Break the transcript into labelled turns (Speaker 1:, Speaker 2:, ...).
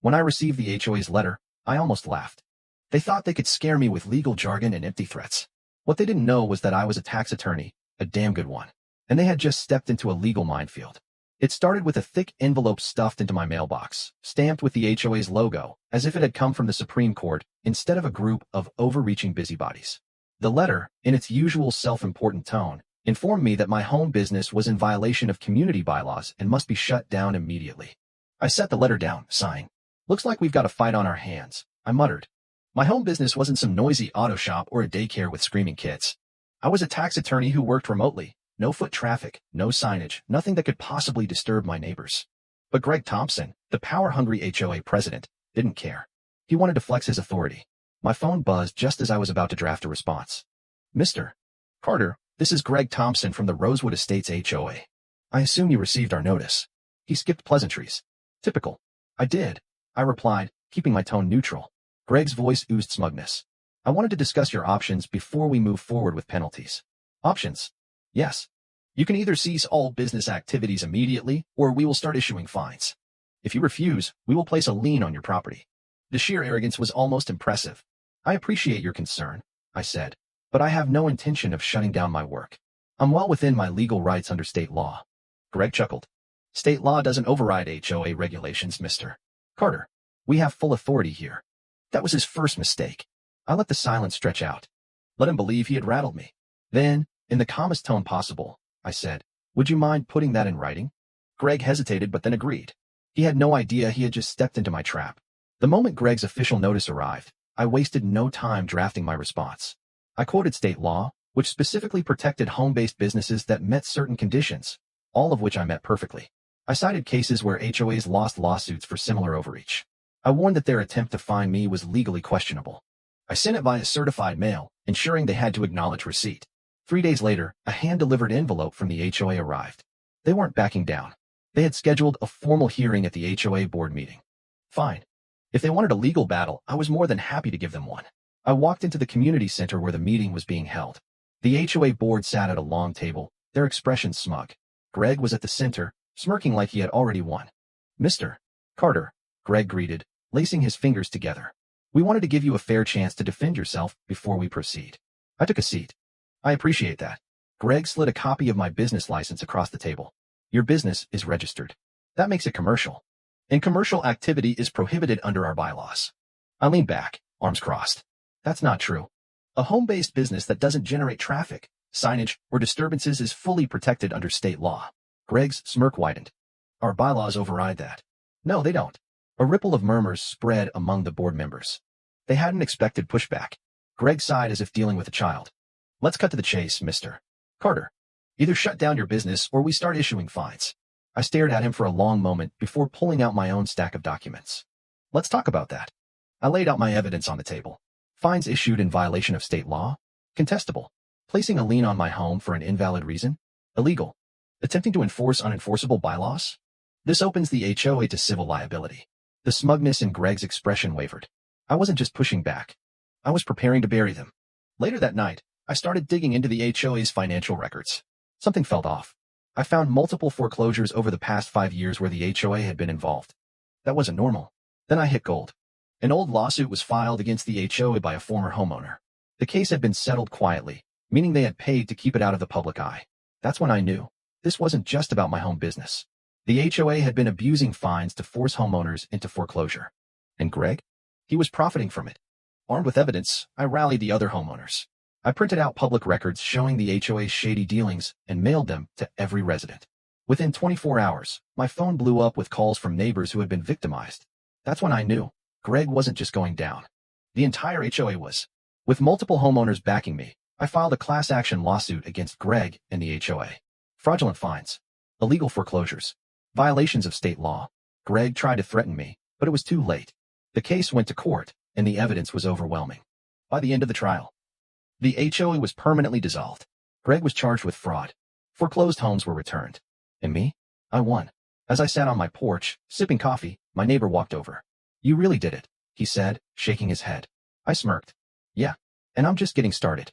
Speaker 1: When I received the HOA's letter, I almost laughed. They thought they could scare me with legal jargon and empty threats. What they didn't know was that I was a tax attorney, a damn good one, and they had just stepped into a legal minefield. It started with a thick envelope stuffed into my mailbox, stamped with the HOA's logo, as if it had come from the Supreme Court instead of a group of overreaching busybodies. The letter, in its usual self-important tone, informed me that my home business was in violation of community bylaws and must be shut down immediately. I set the letter down, sighing. Looks like we've got a fight on our hands, I muttered. My home business wasn't some noisy auto shop or a daycare with screaming kids. I was a tax attorney who worked remotely. No foot traffic, no signage, nothing that could possibly disturb my neighbors. But Greg Thompson, the power-hungry HOA president, didn't care. He wanted to flex his authority. My phone buzzed just as I was about to draft a response. Mr. Carter, this is Greg Thompson from the Rosewood Estates HOA. I assume you received our notice. He skipped pleasantries. Typical. I did, I replied, keeping my tone neutral. Greg's voice oozed smugness. I wanted to discuss your options before we move forward with penalties. Options? Yes. You can either cease all business activities immediately, or we will start issuing fines. If you refuse, we will place a lien on your property. The sheer arrogance was almost impressive. I appreciate your concern, I said, but I have no intention of shutting down my work. I'm well within my legal rights under state law. Greg chuckled. State law doesn't override HOA regulations, Mr. Carter. We have full authority here. That was his first mistake. I let the silence stretch out. Let him believe he had rattled me. Then, in the calmest tone possible, I said, would you mind putting that in writing? Greg hesitated but then agreed. He had no idea he had just stepped into my trap. The moment Greg's official notice arrived, I wasted no time drafting my response. I quoted state law, which specifically protected home-based businesses that met certain conditions, all of which I met perfectly. I cited cases where HOAs lost lawsuits for similar overreach. I warned that their attempt to fine me was legally questionable. I sent it via certified mail, ensuring they had to acknowledge receipt. 3 days later, a hand-delivered envelope from the HOA arrived. They weren't backing down. They had scheduled a formal hearing at the HOA board meeting. Fine. If they wanted a legal battle, I was more than happy to give them one. I walked into the community center where the meeting was being held. The HOA board sat at a long table, their expressions smug. Greg was at the center, smirking like he had already won. Mr. Carter, Greg greeted, lacing his fingers together. We wanted to give you a fair chance to defend yourself before we proceed. I took a seat. I appreciate that. Greg slid a copy of my business license across the table. Your business is registered. That makes it commercial. And commercial activity is prohibited under our bylaws. I leaned back, arms crossed. That's not true. A home-based business that doesn't generate traffic, signage, or disturbances is fully protected under state law. Greg's smirk widened. Our bylaws override that. No, they don't. A ripple of murmurs spread among the board members. They hadn't expected pushback. Greg sighed as if dealing with a child. Let's cut to the chase, Mr. Carter. Either shut down your business or we start issuing fines. I stared at him for a long moment before pulling out my own stack of documents. Let's talk about that. I laid out my evidence on the table. Fines issued in violation of state law. Contestable. Placing a lien on my home for an invalid reason. Illegal. Attempting to enforce unenforceable bylaws. This opens the HOA to civil liability. The smugness in Greg's expression wavered. I wasn't just pushing back. I was preparing to bury them. Later that night, I started digging into the HOA's financial records. Something felt off. I found multiple foreclosures over the past 5 years where the HOA had been involved. That wasn't normal. Then I hit gold. An old lawsuit was filed against the HOA by a former homeowner. The case had been settled quietly, meaning they had paid to keep it out of the public eye. That's when I knew. This wasn't just about my home business. The HOA had been abusing fines to force homeowners into foreclosure. And Greg? He was profiting from it. Armed with evidence, I rallied the other homeowners. I printed out public records showing the HOA's shady dealings and mailed them to every resident. Within 24 hours, my phone blew up with calls from neighbors who had been victimized. That's when I knew Greg wasn't just going down. The entire HOA was. With multiple homeowners backing me, I filed a class action lawsuit against Greg and the HOA. Fraudulent fines, illegal foreclosures, violations of state law. Greg tried to threaten me, but it was too late. The case went to court, and the evidence was overwhelming. By the end of the trial, the HOA was permanently dissolved. Greg was charged with fraud. Foreclosed homes were returned. And me? I won. As I sat on my porch, sipping coffee, my neighbor walked over. You really did it, he said, shaking his head. I smirked. Yeah, and I'm just getting started.